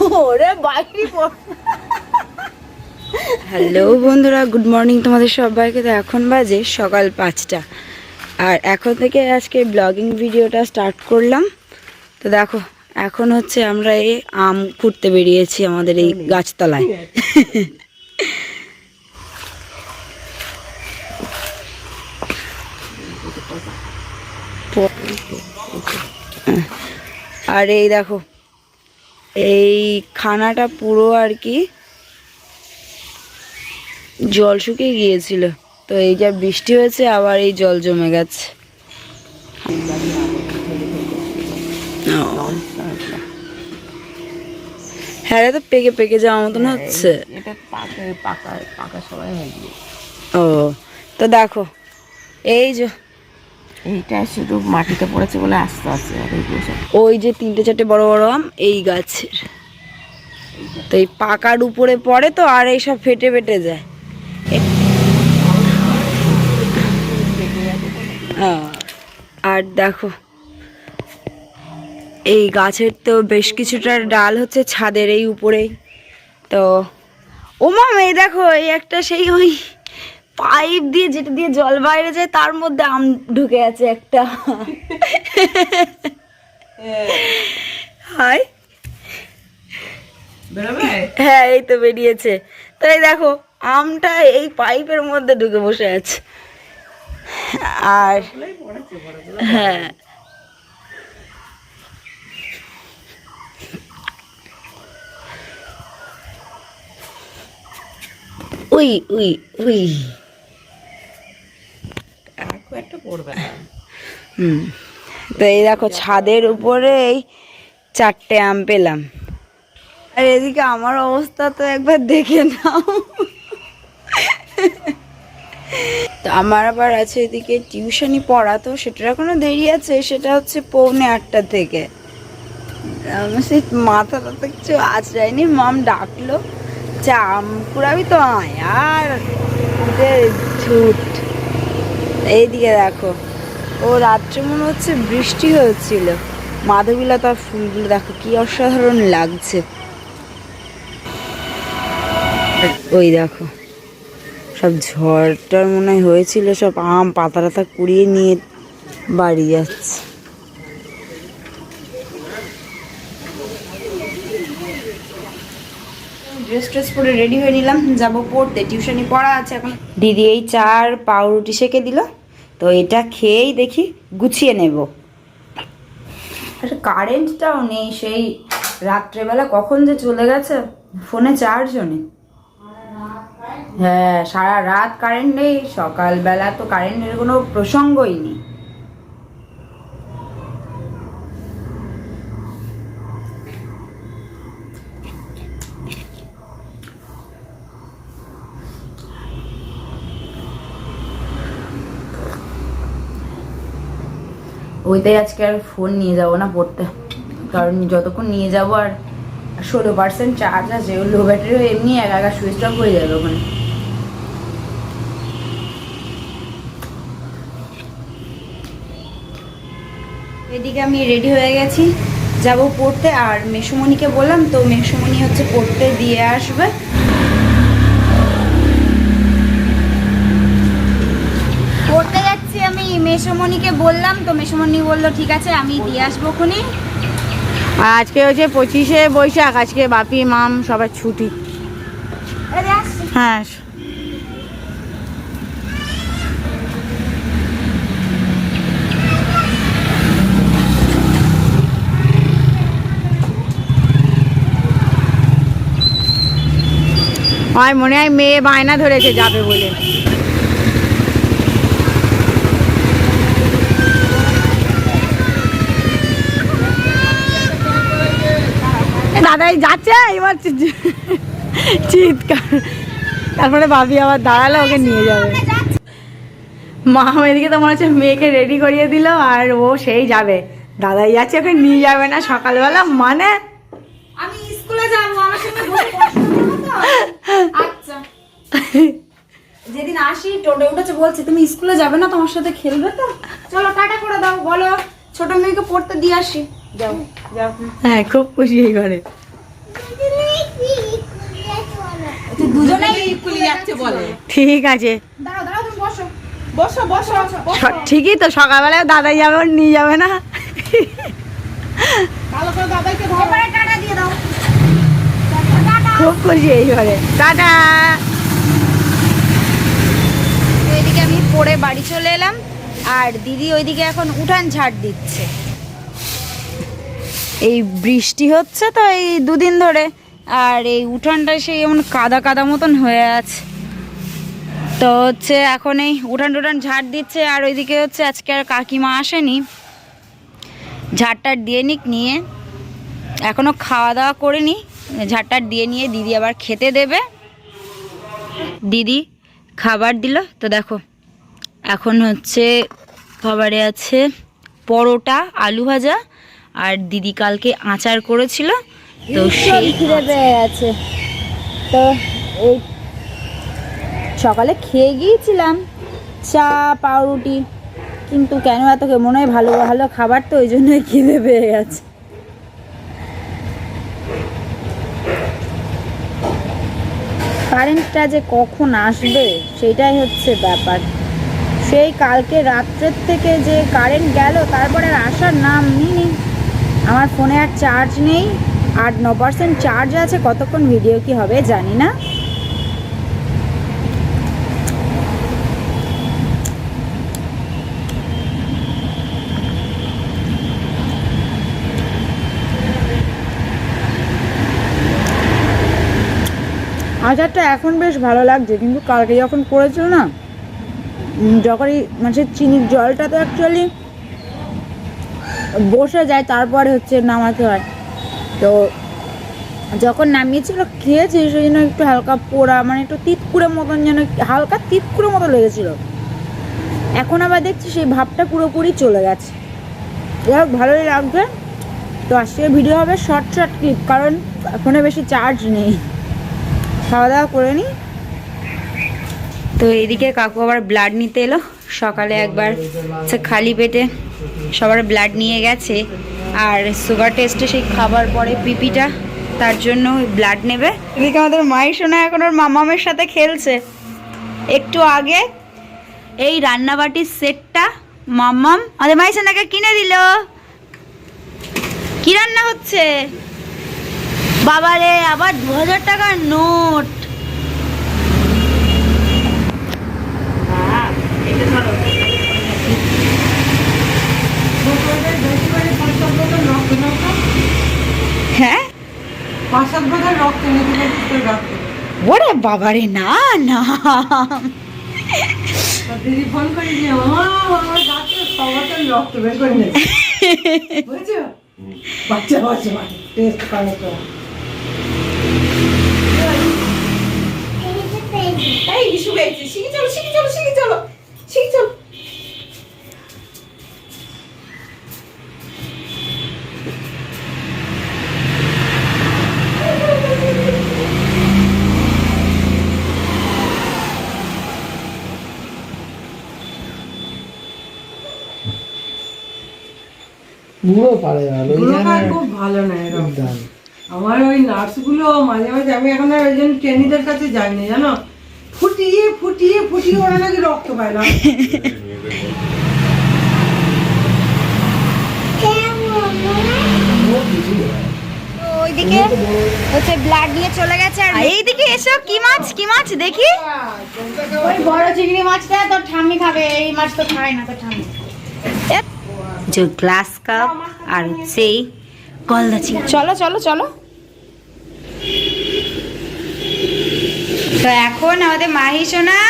ওরে বাইরে হ্যালো বন্ধুরা, গুড মর্নিং তোমাদের সবাইকে। তো এখন বাজে সকাল 5টা, আর এখন থেকে আজকে ব্লগিং ভিডিওটা স্টার্ট করলাম। তো দেখো, এখন হচ্ছে আমরা এই আম কুড়তে বেরিয়েছি আমাদের এই গাছতলায়। আর এই দেখো, এই খানাটা পুরো আর কি জল শুকিয়ে গিয়েছিল, তো এই যা বৃষ্টি হয়েছে আবার এই জল জমে গেছে। হ্যাঁ, তো পেকে পেকে যাওয়ার মতন হচ্ছে। এটা পাকা পাকা সবাই হয়ে গিয়ে। ও, তো দেখো এই যে এইটা শুধু মাটিতে পড়েছে বলে আস্তে আস্তে, ওই যে 3-4টে বড় বড় আম এই গাছের, তো এই পাকার উপরে পড়ে তো, আর এইসব ফেটে ফেটে যায়। আর দেখো এই গাছের তো বেশ কিছুটা ডাল হচ্ছে ছাদের এই উপরেই। তো ও মাম, এই দেখো, এই একটা সেই ওই পাইপ দিয়ে যেটা দিয়ে জল বাইরে যায় তার মধ্যে আম ঢুকে আছে একটা। হাই, হ্যাঁ এই তো বেরিয়েছে। তো এই দেখো, আমটা এই পাইপের মধ্যে ঢুকে বসে আছে। আর হ্যাঁ, উই উই উই, একটা পড়বে। তো এই দেখো ছাদের উপরে এই 4টে আম পেলাম। আর এদিকে আমার অবস্থা তো একবার দেখে নাও। তো আমার আবার আছে এদিকে টিউশনি পড়া, তো সেটার এখনো দেরি আছে, সেটা হচ্ছে 7:45 থেকে। আমার সেই মাথাটা তো কিছু আঁচড়ায়নি, মাম ডাকলো চা আম কুড়াবি তো আয়, আর ছুট। এইদিকে দেখো, ও রাত্রে মনে হচ্ছে বৃষ্টি হয়েছিল, মাধবীলতার ফুলগুলো দেখো কি অসাধারণ লাগছে। ওই দেখো সব ঝড়টার মনে হয়েছিল, সব আম পাতা টাতা কুড়িয়ে নিয়ে বাড়ি যাচ্ছে। ড্রেস ট্রেস পরে রেডি হয়ে নিলাম, যাবো পড়তে, টিউশনি পড়া আছে এখন। দিদি এই চার পাউরুটি সেকে দিল, তো এটা খেয়েই দেখি গুছিয়ে নেব। কারেন্টটাও নেই, সেই রাত্রেবেলা কখন যে চলে গেছে, ফোনে চার্জও নেই। হ্যাঁ, সারা রাত কারেন্ট নেই, সকালবেলা তো কারেন্টের কোনো প্রসঙ্গই নেই। ওইটাই আজকে আর ফোন নিয়ে যাবো না পড়তে, কারণ যতক্ষণ নিয়ে যাবো আর 16% চার্জ আছে, লো ব্যাটারি হয়ে এমনি একা সুইচ অফ হয়ে যাবে ওখানে। এদিকে আমি রেডি হয়ে গেছি, যাব পড়তে। আর মেসুমণিকে বললাম, তো মেসুমণি হচ্ছে পড়তে দিয়ে আসবে। পড়তে যাচ্ছি আমি, মেসুমণিকে বললাম, তো মেসুমণি বললো ঠিক আছে আমি দিয়ে আসবো খুনি। আর আজকে হচ্ছে 25শে বৈশাখ, আজকে বাপি মাম সবার ছুটি। হ্যাঁ, হয় মনে হয় মেয়ে বায়না ধরেছে যাবে বলে। দাদাই যাচ্ছে এবার চিৎকার, তারপরে ভাবি আবার দাঁড়ালো ওকে নিয়ে যাবে। মা এদিকে তো মনে হচ্ছে মেয়েকে রেডি করিয়ে দিল, আর ও সেই যাবে, দাদাই যাচ্ছে ওকে নিয়ে যাবে না সকালবেলা, মানে আমি স্কুলে যাব, আমার সঙ্গে বসে পড়াশোনা করব তো। আচ্ছা, যেদিন আসি টোটো উঠেছে, বলছে তুমি স্কুলে যাবে না, তোমার সাথে খেলবে তো, চলো টাটা করে দাও, বলো ছোট মেয়েকে পড়তে দিয়ে আসি। যাও যাও। হ্যাঁ, খুব খুশি এই ঘরে। ঠিক আছে, ঠিকই তো, সকালবেলায় দাদাই যাবে, ওর নিয়ে যাবে না। খুব খুশি এইবারে, টাটা। ওইদিকে আমি পড়ে বাড়ি চলে এলাম, আর দিদি ওইদিকে এখন উঠান ঝাড় দিচ্ছে। এই বৃষ্টি হচ্ছে তো এই দুদিন ধরে, আর এই উঠানটা সেই এমন কাদা কাদা মতন হয়ে আছে, তো হচ্ছে এখন এই উঠান টুঠান ঝাড় দিচ্ছে। আর ওইদিকে হচ্ছে আজকে আর কাকিমা আসেনি, ঝাড়টার দিয়ে নিক, নিয়ে এখনও খাওয়া দাওয়া করিনি, ঝাড়টার দিয়ে নিয়ে দিদি আবার খেতে দেবে। দিদি খাবার দিল, তো দেখো এখন হচ্ছে খাবারে আছে পরোটা, আলু ভাজা, আর দিদি কালকে আচার করেছিল, তো সেই খিদে পেয়ে গেছে। তো এই সকালে খেয়ে গিয়েছিলাম চা পাউরুটি, কিন্তু কেন এত মনে হয় ভালো ভালো খাবার, তো ওই জন্যই খিদে পেয়ে গেছে। কারেন্টটা যে কখন আসবে সেটাই হচ্ছে ব্যাপার। সেই কালকে রাত্রের থেকে যে কারেন্ট গেল, তারপরে আর আসার নাম নিই। আমার ফোনে আর চার্জ নেই, 8-9% চার্জ আছে, কতক্ষণ ভিডিও কি হবে জানি না। আচারটা এখন বেশ ভালো লাগছে, কিন্তু কালকে যখন করেছিল না, যখনই মানে চিনির জলটা তো অ্যাকচুয়ালি বসে যায়, তারপরে হচ্ছে নামাতে হয়, তো যখন নামিয়েছিল খেয়েছি, সেই জন্য একটু হালকা পোড়া, মানে একটু তিতকুড়ে মতন, যেন হালকা তিতকুড়ে মতো লেগেছিল। এখন আবার দেখছি সেই ভাবটা পুরোপুরি চলে গেছে, যাই ভালোই লাগবে। তো আজকে ভিডিও হবে শর্ট শর্ট ক্লিপ, কারণ ফোনে বেশি চার্জ নেই। খাওয়া দাওয়া করে নিই। তো এইদিকে কাকু আবার ব্লাড নিতে এলো, সকালে একবার খালি পেটে সবার ব্লাড নিয়ে গেছে, আর সুগার টেস্টে সেই খাবার পরে পিপিটা, তার জন্য ব্লাড নেবে। এদিকে আমাদের মাই সোনা এখন ওর মামামের সাথে খেলছে। একটু আগে এই রান্নাবাটির সেটটা মামাম আমাদের মাই সোনাকে কিনে দিল। কি রান্না হচ্ছে বাবারে, আবার 2000 টাকার নোট। হ্যাঁ, 5-7 বোতল রক্ত নিয়ে ওরে বাবারে, না না, দিদি ফোন করে দিয়ে আমার গাছে সবার রক্ত বের করে নেবে, বুঝছো? বাচ্চা বাচ্চা টেস্ট করে তো। এই ইস্যু হয়েছে, শিখে চলো শিখে চলো শিখে চলো শিখে চলো। বুড়ো পারে খুব ভালো না আমার ওই নার্সগুলো মাঝে মাঝে, আমি এখন আর ওই জন্য ট্রেনিদের কাছে যাইনি, জানো, ফুটিয়ে ফুটিয়ে ফুটিয়ে ওরা নাকি রক্ত পায় না। ওইদিকে হচ্ছে ব্লাড নিয়ে চলে গেছে, আর এইদিকে এসো কি মাছ, কি মাছ দেখি। ওই বড় চিংড়ি মাছটা তোর ঠাম্মি খাবে, এই মাছ তো খায় না তোর ঠাম্মি। যে গ্লাস কাপ আর সেই গলদা চিংড়ি। চলো চলো চলো। তো এখন আমাদের মাহি সোনা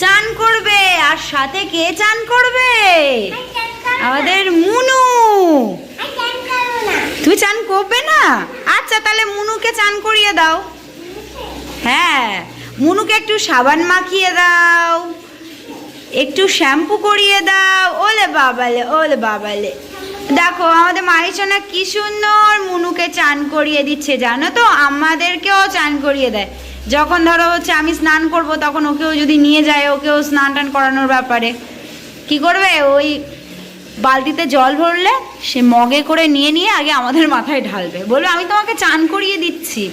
চান করবে, আর সাথে কে চান করবে? আমাদের মুনু। তুই চান করবে না? আচ্ছা, তাহলে মুনুকে চান করিয়ে দাও। হ্যাঁ, মুনুকে একটু সাবান মাখিয়ে দাও, একটু শ্যাম্পু করিয়ে দাও। ওলে বাবালে, ওলে বাবালে, দেখো আমাদের মাইসোনা কি সুন্দর মুনুকে চান করিয়ে দিচ্ছে, জানো তো? আমাদেরকেও চান করিয়ে দেয়। যখন ধরো হচ্ছে আমি স্নান করব, তখন ওকেও যদি নিয়ে যায়, ওকেও স্নান টান করানোর ব্যাপারে কি করবে, ওই বালতিতে জল ভরলে সে মগে করে নিয়ে নিয়ে আগে আমাদের মাথায় ঢালবে, বলবে আমি তোমাকে চান করিয়ে দিচ্ছি।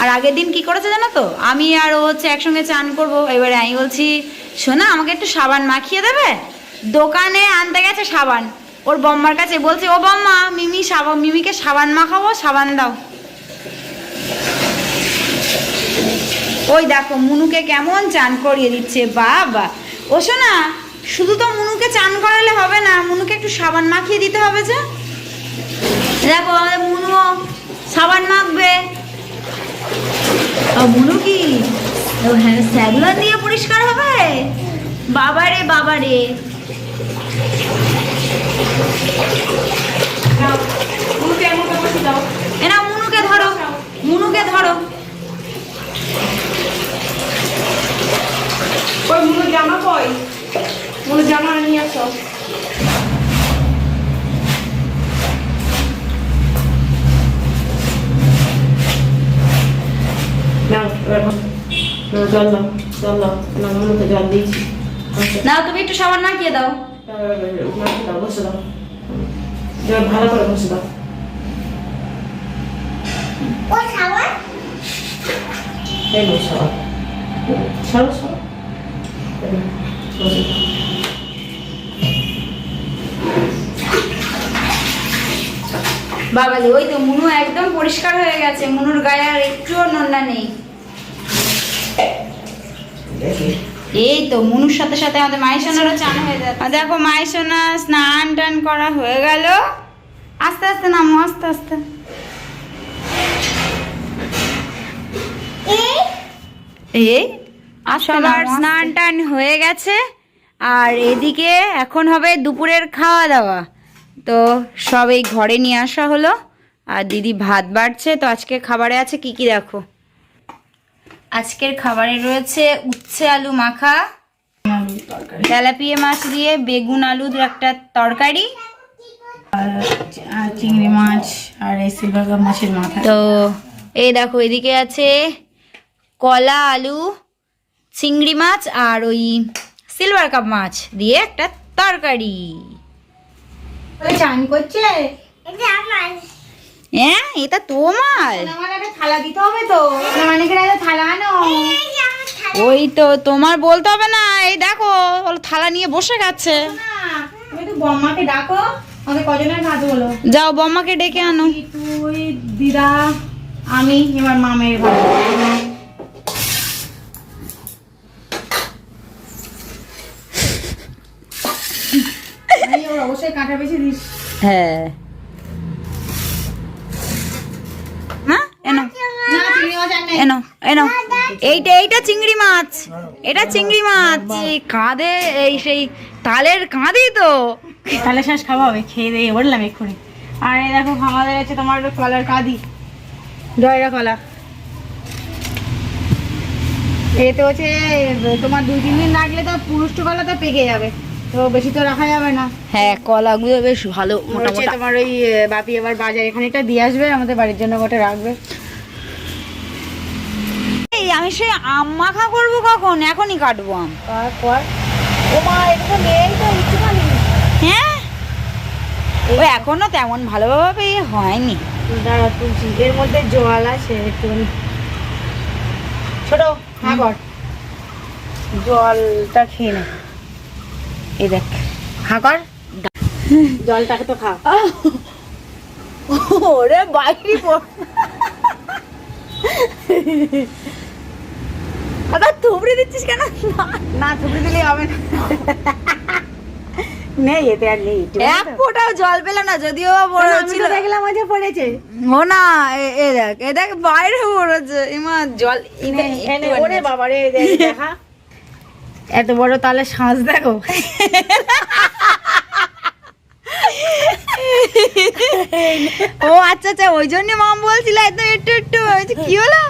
আর আগের দিন কি করেছে জানো তো, আমি আর ও হচ্ছে একসঙ্গে চান করব, এবারে আমি বলছি শোনা আমাকে একটু সাবান মাখিয়ে দেবে, দোকানে আনতে গেছে সাবান, ওর বম্মার কাছে বলছে ও বম্মা মিমিকে সাবান মাখাবো, সাবান দাও। ওই দেখো মুনুকে কেমন চান করিয়ে দিচ্ছে, বাবা। ও শোনা শুধু তো মুনুকে চান করালে হবে না, মুনুকে একটু সাবান মাখিয়ে দিতে হবে যে। দেখো আমাদের মুনুও সাবান মাখবে। মুনু কি হ্যাঁ স্যাগুলার দিয়ে পরিষ্কার হবে? বাবারে বাবারে। এনা মুনুকে ধরো, মুনুকে ধরো। ওই মুনু জামা কই? মুনু জামা নিয়ে আসো। জল দাও, জল দাও, মুনুকে জল দিয়েছি। না তুমি একটু সাবান মাখিয়ে দাও। বসে দাও, ভালো করে বসে দাও। এই লো সাবান, সরো সরো। বাবালে ওই তো মুনু একদম পরিষ্কার হয়ে গেছে, মুনুর গায়ে আর একটুও নোংরা নেই। এই তো মুনুর সাথে সাথে আমাদের মাইসোনারও চান হয়ে যাচ্ছে। দেখো মাইসোনা স্নান টান করা হয়ে গেল। আস্তে আস্তে নামো, আস্তে আস্তে। এই সবার স্নান টান হয়ে গেছে, আর এদিকে এখন হবে দুপুরের খাওয়া দাওয়া। তো সব এই ঘরে নিয়ে আসা হলো, আর দিদি ভাত বাড়ছে। তো আজকে খাবারে আছে কি কি দেখো। আজকের খাবারে রয়েছে উচ্ছে আলু মাখা, তেলাপিয়া মাছ দিয়ে বেগুন আলুর একটা তরকারি, আর চিংড়ি মাছ আর এই সিলভার কাপ মাছের মাথা। তো এই দেখো এদিকে আছে কলা আলু চিংড়ি মাছ আর ওই সিলভার কাপ মাছ দিয়ে একটা তরকারি। চান করছে? হ্যাঁ এটা তোমার, আমার একটা থালা দিতে হবে তো, অনেকের একটা থালা আনো। ওই তো তোমার বলতে হবে না। এই দেখো থালা নিয়ে বসে গেছে। তুমি তো বম্মাকে ডাকো, আমাদের কজনের ভাত বলো। যাও বম্মাকে ডেকে আনো। তুই দিদা আমি এবার মামের ভাত। অবশ্যই কাঁটা বেশি দিস। হ্যাঁ এনো এনো এনো। এইটা চিংড়ি মাছ, এটা চিংড়ি মাছ। কাঁদে এই সেই তালের কাঁদি তো, তাহলে শেষ খাওয়া হবে, খেয়ে দিয়ে বললাম এক্ষুনি। আর এই দেখো আমাদের আছে তোমার কলার কাঁদি, ডয়রা কলা। এতে হচ্ছে তোমার 2-3 দিন রাখলে তো পুরুষ্ট কলা তো পেকে যাবে, তো বেশি তো রাখা যাবে না। হ্যাঁ কলাগুলো বেশ ভালো মোটা মোটা। তোমার ওই বাপি এবার বাজার এখানেটা দিয়ে আসবে, আমাদের বাড়ির জন্য গোটা রাখবে। এই আমি সে আম মাখা করবো কখন, এখনই কাটবো আম। হ্যাঁ ও এখনো তেমন ভালোভাবে হয়নি। এর মধ্যে জল আছে একটু ছোট, হ্যাঁ কর জলটা খেয়ে নে। এই দেখ হ্যাঁ কর, জলটাকে তো খা। ওরে বাইরে আবার থুবড়ে দিচ্ছিস কেন? না থুবড়ে দিলে হবে না। নেই এতে আর নেই, এক ফোঁটাও জল পেলাম না, যদিও বড় ছিল। দেখলাম আজ পড়েছে। ও না এ দেখ বাইরে পড়েছে। ইমা জল ওরে বাবা রে, দেখা এত বড় তালে শ্বাস দেখো। ও আচ্ছা আচ্ছা ওই জন্য মাম বলছিল একদম একটু একটু কি হলো।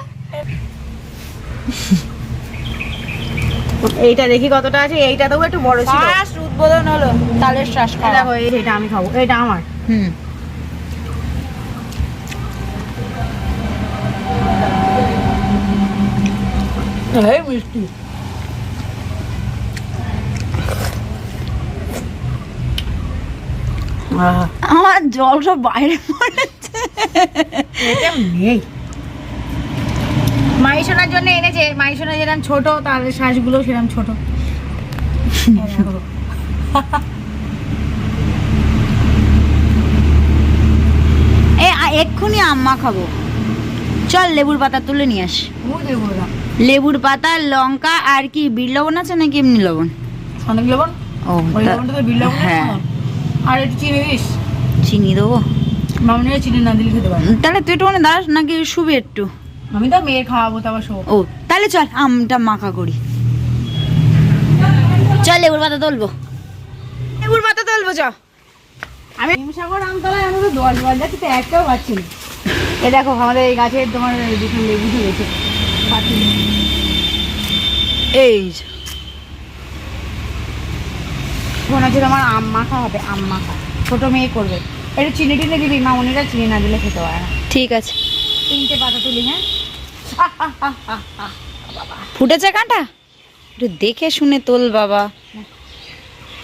এইটা দেখি কতটা আছে, এইটা তো একটু বড় ছিল। ফার্স্ট উদ্বোধন হলো তালের শ্বাস খাওয়া। দেখো এইটা আমি খাবো, এটা আমার। এই মিষ্টি আমার জল সব বাইরে পড়েছে। এটা নেই, মাইশোনার জন্য এনেছে। মাইশোনা যেরকম ছোট, তার শ্বাসগুলো সেরকম ছোট। এক্ষুনি আম্মা খাবো, চল লেবুর পাতা তুলে নিয়ে আসি। লেবুর পাতা, লঙ্কা আর কি বিট লবণ আছে নাকি এমনি লবণ? অনেক লবণ। ও ওই লবণটা তো বিট লবণ। হ্যাঁ, আর একটু চিনি দিস। চিনি দেবো? মামনিরা চিনি না দিলে খেতে পারে। তাহলে তুই একটুখানি দাঁড়াস নাকি শুবি একটু? আমি তো মেয়ে খাওয়াবো, তো আবার শোবো। ও তাহলে চল আমটা মাখা করি। চল লেবুর পাতা তুলবো, লেবুর পাতা তুলবো চ। আমি হিমসাগর আমতলায় আমি তো 10 বার যাচ্ছি, তো একটাও পাচ্ছি না। এ দেখো আমাদের এই গাছের তোমার দুটো লেবু ধরেছে, পাচ্ছি না। এই যে, মনে হচ্ছে তোমার আম মাখা হবে, আম মাখা। ছোট মেয়ে করবে, একটু চিনি টিনি দিবি, মামনিরা চিনি না দিলে খেতে পারে না। ঠিক আছে। 3টে পাতা তুলি। হ্যাঁ, ফুটেছে কাঁটা? একটু দেখে শুনে তোল বাবা।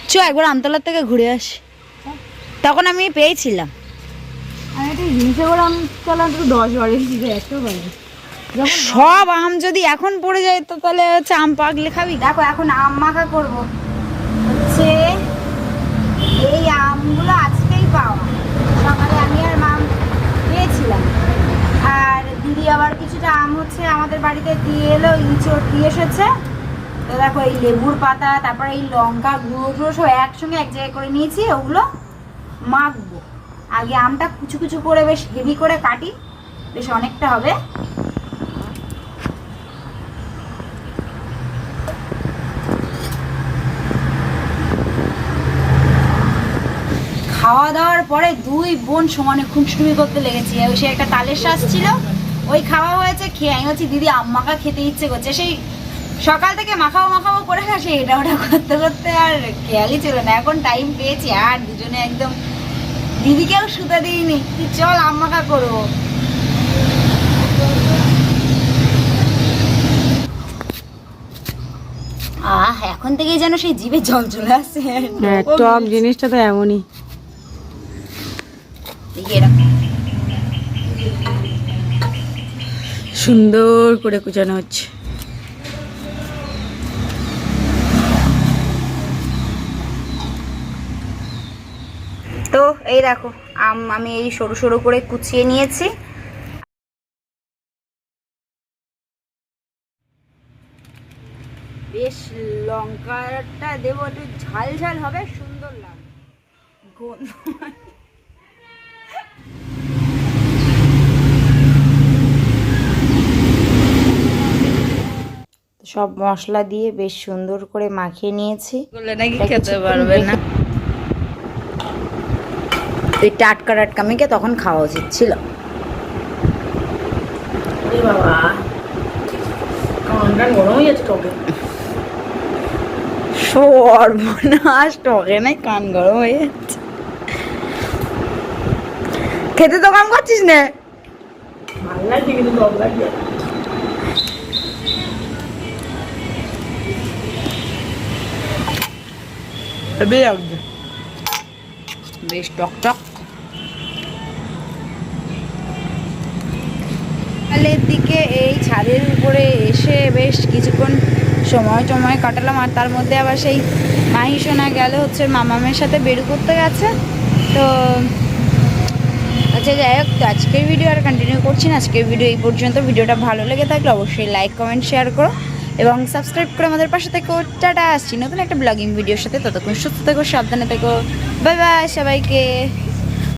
চ একবার আমতলার থেকে ঘুরে আসি, তখন আমি পেয়েছিলাম। আমি একটু হিমসাগর আমতলা তো 10 বার এসেছি, তো একটাও পাইনি। সব আম যদি এখন পড়ে যায় তো তাহলে হচ্ছে আম পাকলে খাবি? দেখো এখন আম মাখা করবো। হচ্ছে এই আমগুলো আজকেই পাওয়া, সকালে আমি আর মাম পেয়েছিলাম। আর দিদি আবার কিছুটা আম হচ্ছে আমাদের বাড়িতে দিয়ে এলো, ইঁচড় দিয়ে এসেছে। তো দেখো এই লেবুর পাতা, তারপরে এই লঙ্কা গুঁড়ো টুড়ো সব একসঙ্গে এক জায়গায় করে নিয়েছি। ওগুলো মাখবো। আগে আমটা কুচু কুচু করে বেশ হেভি করে কাটি, বেশ অনেকটা হবে। খাওয়া দাওয়ার পরে দুই বোন সমানে খুনসুটি করতে লেগেছি। সে একটা তালের শ্বাস ছিল, ওই খাওয়া হয়েছে, খেয়ে আমি হচ্ছে দিদি আম মাখা খেতে ইচ্ছে করছে। সেই সকাল থেকে মাখাও মাখাও করে গেছে, এটা ওটা করতে করতে আর খেয়ালই ছিল না। এখন টাইম পেয়েছি আর দুজনে একদম, দিদিকেও শুতে দিইনি, তুই চল আম মাখা করবো। এখন থেকেই যেন সেই জিভে জল চলে আসছে। টক জিনিসটা তো এমনই। সুন্দর করে কুচানো হচ্ছে। তো এই দেখো আম আমি এই সরু সরু করে কুচিয়ে নিয়েছি। বেশ লঙ্কাটা দেবো, একটু ঝাল ঝাল হবে, সুন্দর লাগবে। গন্ধ সব মশলা দিয়ে বেশ সুন্দর করে মাখিয়ে নিয়েছি। বললে নাকি খেতে পারবে না। এই টাটকা টাটকা মেখে তখন খাওয়া উচিত ছিল। বাবা কান গরম হয়ে যাচ্ছে টকে। সর্বনাশ, টকে নাই কান গরম হয়ে যাচ্ছে। খেতে তো কাম করছিস না? ভালো লাগছে কিন্তু টক লাগছে। বেশ টক টক। সকালের দিকে এই ছাদের উপরে এসে বেশ কিছুক্ষণ সময় কাটালাম। আর তার মধ্যে আবার সেই মাহিসোনা গেল হচ্ছে মামামের সাথে বেরু করতে গেছে। তো আচ্ছা যাই হোক, তো আজকের ভিডিও আর কন্টিনিউ করছি না। আজকের ভিডিও এই পর্যন্ত। ভিডিওটা ভালো লেগে থাকলে অবশ্যই লাইক কমেন্ট শেয়ার করো এবং সাবস্ক্রাইব করে আমাদের পাশে থেকো। টাটা, আসছি নতুন একটা ব্লগিং ভিডিওর সাথে। ততক্ষণ সুস্থ থেকো, সাবধানে থেকো। বাই বাই সবাইকে।